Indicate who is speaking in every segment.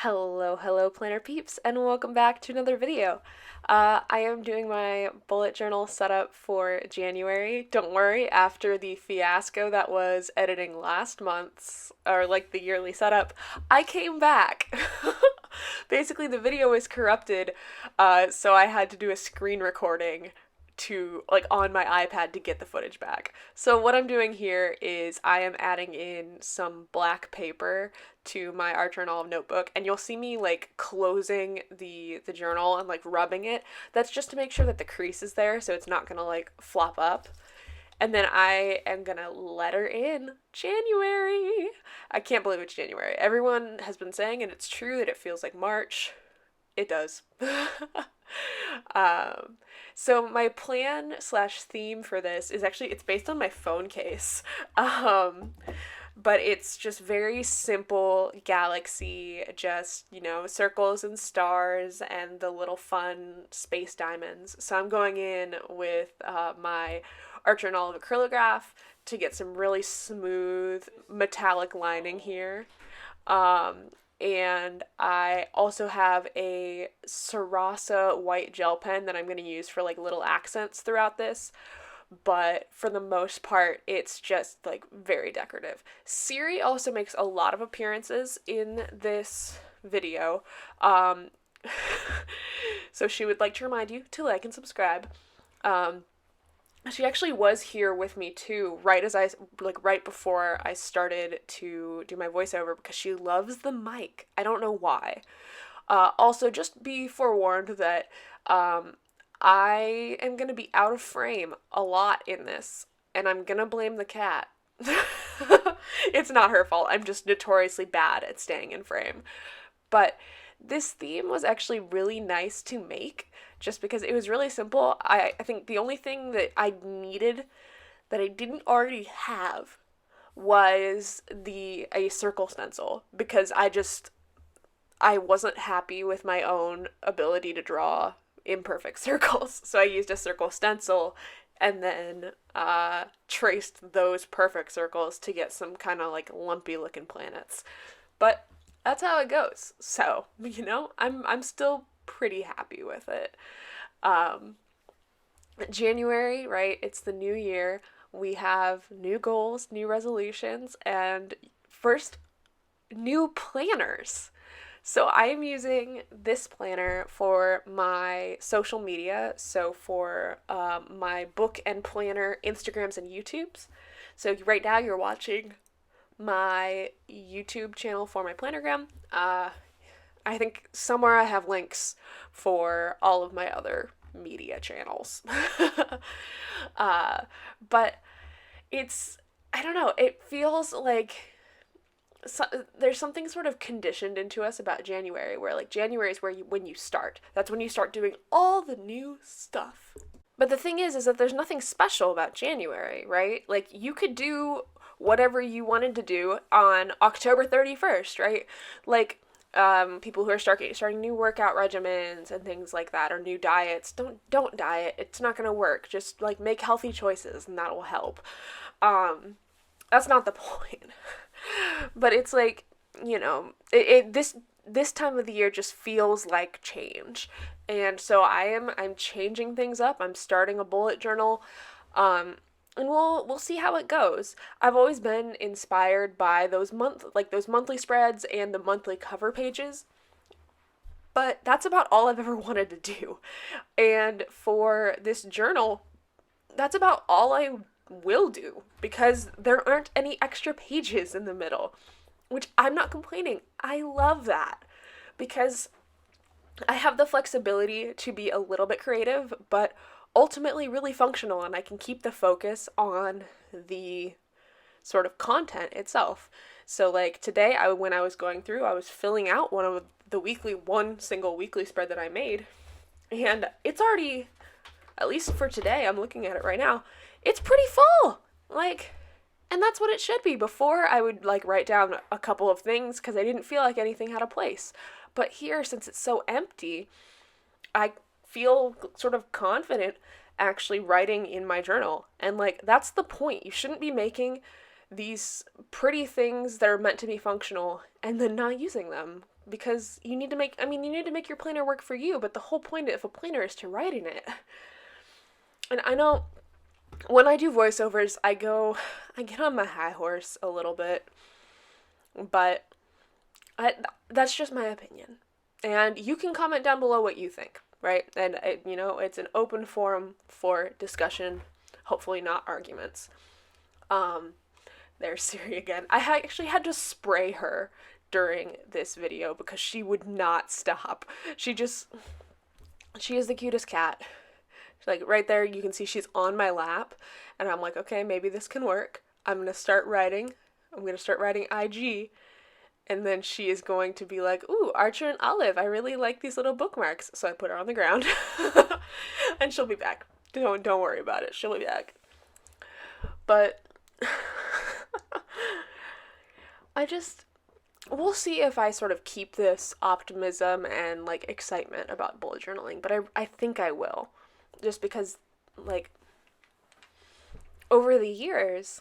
Speaker 1: Hello, planner peeps, and welcome back to another video. I am doing my bullet journal setup for January. Don't worry, after the fiasco that was editing last month's, or like the yearly setup, I came back. Basically, the video was corrupted, so I had to do a screen recording to like on my iPad to get the footage back. So what I'm doing here is I am adding in some black paper to my art journal notebook, and you'll see me like closing the journal and like rubbing it. That's just to make sure that the crease is there so it's not gonna like flop up. And then I am gonna letter in January. I can't believe it's January. Everyone has been saying, and it's true, that it feels like March. It does. um, so my plan slash theme for this is actually it's based on my phone case. But it's just very simple galaxy, just, circles and stars and the little fun space diamonds. So I'm going in with my art journal of acrylograph to get some really smooth metallic lining here. And I also have a Sarasa white gel pen that I'm going to use for like little accents throughout this. But for the most part, it's just like very decorative. Ciri also makes a lot of appearances in this video. So she would like to remind you to like and subscribe. She actually was here with me too, right before I started to do my voiceover, because she loves the mic. I don't know why. Also, just be forewarned that I am gonna be out of frame a lot in this, and I'm gonna blame the cat. It's not her fault. I'm just notoriously bad at staying in frame. But this theme was actually really nice to make just because it was really simple. I think the only thing that I needed that I didn't already have was a circle stencil, because I wasn't happy with my own ability to draw imperfect circles. So I used a circle stencil and then traced those perfect circles to get some kind of like lumpy looking planets. But that's how it goes. So, I'm still pretty happy with it. January, right? It's the new year. We have new goals, new resolutions, and first, new planners. So I am using this planner for my social media. So for my book and planner Instagrams and YouTubes. So right now you're watching my YouTube channel for my plannergram. I think somewhere I have links for all of my other media channels. But I don't know, it feels like there's something sort of conditioned into us about January, where like January is when you start. That's when you start doing all the new stuff. But the thing is that there's nothing special about January, right? Like you could do whatever you wanted to do on October 31st, right? Like people who are starting new workout regimens and things like that, or new diets. Don't diet. It's not gonna work. Just like make healthy choices, and that will help. That's not the point. But it's like, this time of the year just feels like change. And so I'm changing things up. I'm starting a bullet journal. And we'll see how it goes. I've always been inspired by those monthly spreads and the monthly cover pages. But that's about all I've ever wanted to do. And for this journal, that's about all I will do, because there aren't any extra pages in the middle, which I'm not complaining. I love that, because I have the flexibility to be a little bit creative, but ultimately really functional, and I can keep the focus on the sort of content itself. So like today, when I was going through, I was filling out one single weekly spread that I made, and it's already, at least for today, I'm looking at it right now, it's pretty full. And that's what it should be. Before, I would like write down a couple of things because I didn't feel like anything had a place. But here, since it's so empty, I feel sort of confident actually writing in my journal. And that's the point. You shouldn't be making these pretty things that are meant to be functional and then not using them. because you need to make your planner work for you, but the whole point of a planner is to write in it. And I know when I do voiceovers, I get on my high horse a little bit, but that's just my opinion. And you can comment down below what you think, right? And, it's an open forum for discussion, hopefully not arguments. Um, there's Ciri again. Actually had to spray her during this video because she would not stop. She is the cutest cat. Like right there, you can see she's on my lap, and I'm like, okay, maybe this can work. I'm gonna start writing. I'm gonna start writing IG, and then she is going to be like, ooh, Archer and Olive, I really like these little bookmarks. So I put her on the ground, and she'll be back. Don't worry about it. She'll be back. But we'll see if I sort of keep this optimism and like excitement about bullet journaling, but I think I will. Just because, like, over the years,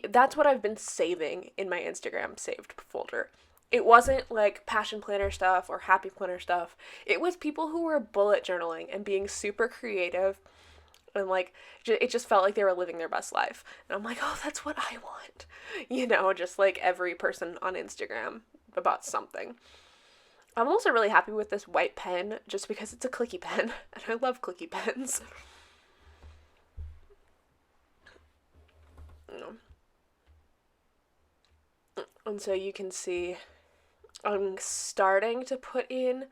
Speaker 1: that's what I've been saving in my Instagram saved folder. It wasn't like passion planner stuff or happy planner stuff. It was people who were bullet journaling and being super creative, and like it just felt like they were living their best life. And I'm like, oh, that's what I want. Just like every person on Instagram about something. I'm also really happy with this white pen just because it's a clicky pen, and I love clicky pens. And so you can see I'm starting to put in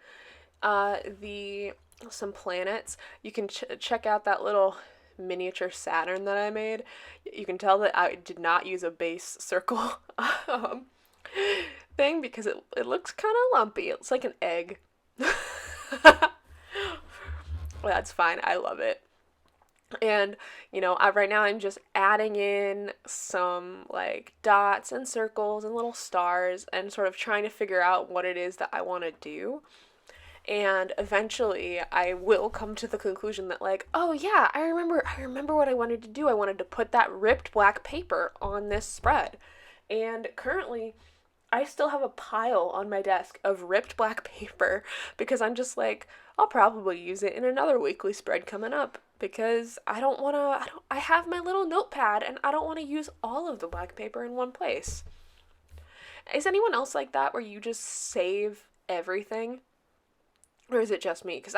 Speaker 1: some planets. You can check out that little miniature Saturn that I made. You can tell that I did not use a base circle thing because it looks kind of lumpy. It's like an egg. Well, that's fine. I love it. And, right now I'm just adding in some like dots and circles and little stars and sort of trying to figure out what it is that I want to do. And eventually I will come to the conclusion that like, oh yeah, I remember what I wanted to do. I wanted to put that ripped black paper on this spread. And currently I still have a pile on my desk of ripped black paper because I'm just like, I'll probably use it in another weekly spread coming up because I have my little notepad and I don't want to use all of the black paper in one place. Is anyone else like that where you just save everything? Or is it just me? Because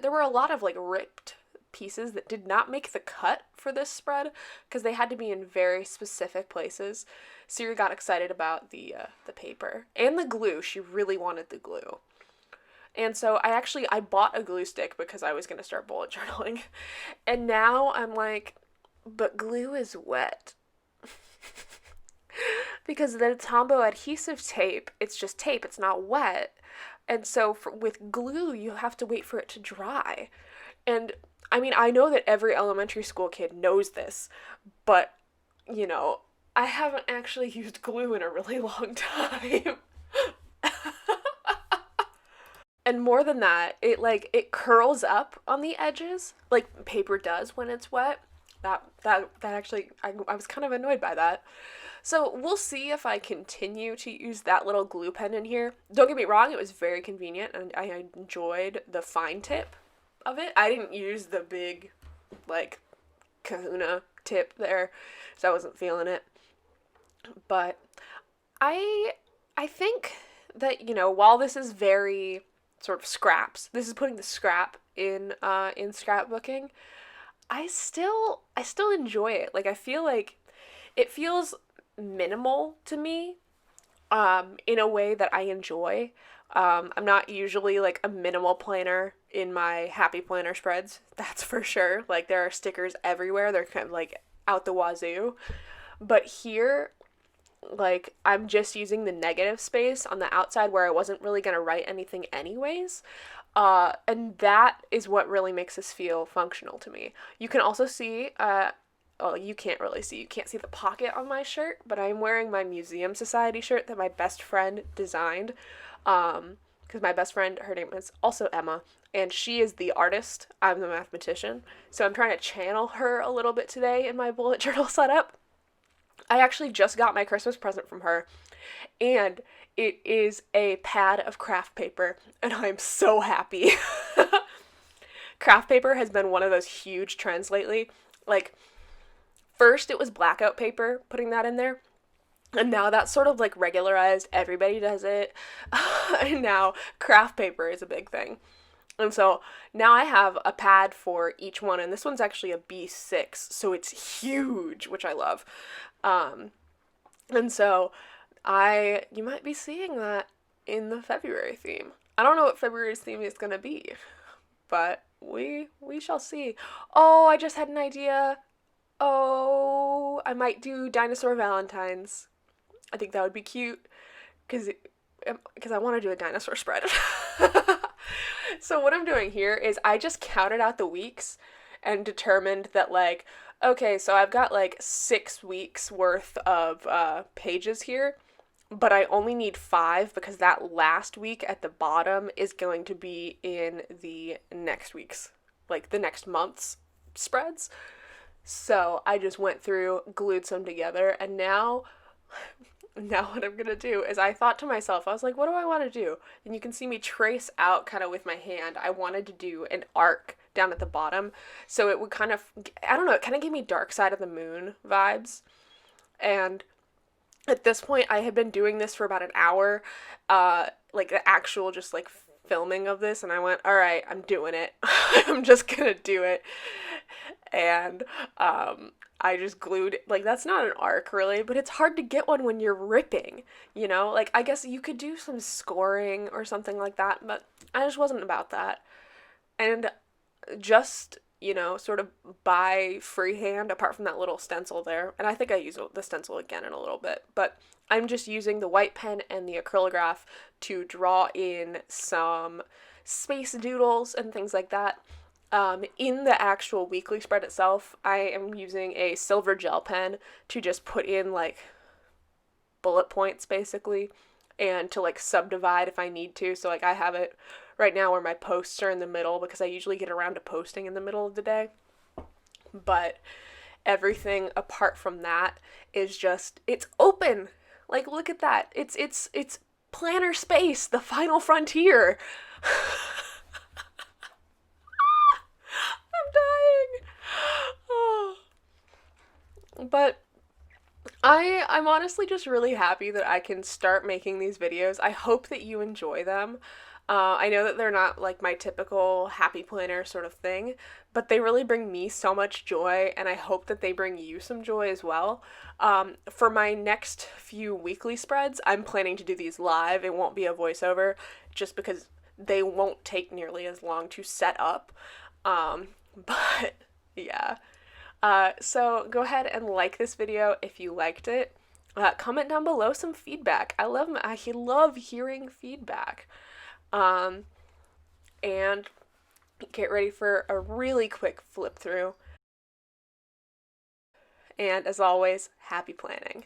Speaker 1: there were a lot of like ripped pieces that did not make the cut for this spread because they had to be in very specific places. Ciri got excited about the paper and the glue. She really wanted the glue. And so I bought a glue stick because I was going to start bullet journaling. And now I'm like, but glue is wet. Because the Tombow adhesive tape, it's just tape, it's not wet. And so with glue, you have to wait for it to dry. And I mean, I know that every elementary school kid knows this, but, I haven't actually used glue in a really long time. And more than that, it curls up on the edges, like paper does when it's wet. That actually, I was kind of annoyed by that. So we'll see if I continue to use that little glue pen in here. Don't get me wrong, it was very convenient and I enjoyed the fine tip of it. I didn't use the big, like, kahuna tip there, so I wasn't feeling it. But I think that, while this is very sort of scraps, this is putting the scrap in scrapbooking, I still enjoy it. Like, I feel like it feels minimal to me in a way that I enjoy. I'm not usually like a minimal planner in my happy planner spreads, that's for sure. Like, there are stickers everywhere. They're kind of like out the wazoo. But here, like, I'm just using the negative space on the outside where I wasn't really going to write anything anyways. And that is what really makes this feel functional to me. You can also see, you can't really see. You can't see the pocket on my shirt, but I'm wearing my Museum Society shirt that my best friend designed. Because my best friend, her name is also Emma, and she is the artist. I'm the mathematician. So I'm trying to channel her a little bit today in my bullet journal setup. I actually just got my Christmas present from her, and it is a pad of craft paper, and I'm so happy. Craft paper has been one of those huge trends lately. Like, first it was blackout paper, putting that in there, and now that's sort of like regularized. Everybody does it. And now craft paper is a big thing. And so now I have a pad for each one, and this one's actually a B6, so it's huge, which I love. Um, and so you might be seeing that in the February theme. I don't know what February's theme is gonna be, but we shall see. Oh, I just had an idea. Oh, I might do dinosaur Valentines. I think that would be cute because I want to do a dinosaur spread. So what I'm doing here is I just counted out the weeks and determined that, like, okay, so I've got like 6 weeks worth of pages here, but I only need 5 because that last week at the bottom is going to be in the next week's, like the next month's spreads. So I just went through, glued some together, and now what I'm gonna do is I thought to myself, I was like, what do I want to do? And you can see me trace out kind of with my hand. I wanted to do an arc down at the bottom, so it would kind of, I don't know, it kind of gave me Dark Side of the Moon vibes. And at this point, I had been doing this for about an hour, like the actual just like filming of this, and I went, all right, I'm doing it. I'm just gonna do it. And I just glued, like, that's not an arc really, but it's hard to get one when you're ripping, you know? Like, I guess you could do some scoring or something like that, but I just wasn't about that. And just, sort of by freehand, apart from that little stencil there, and I think I use the stencil again in a little bit, but I'm just using the white pen and the acrylograph to draw in some space doodles and things like that. In the actual weekly spread itself, I am using a silver gel pen to just put in like bullet points basically, and to like subdivide if I need to. So like I have it right now where my posts are in the middle because I usually get around to posting in the middle of the day. But everything apart from that is just, it's open. Like, look at that. It's planner space, the final frontier. I'm dying. Oh. But I'm honestly just really happy that I can start making these videos. I hope that you enjoy them. I know that they're not like my typical happy planner sort of thing, but they really bring me so much joy, and I hope that they bring you some joy as well. For my next few weekly spreads, I'm planning to do these live. It won't be a voiceover just because they won't take nearly as long to set up. But yeah. So go ahead and like this video if you liked it. Comment down below some feedback. I love hearing feedback. And get ready for a really quick flip through. And as always, happy planning.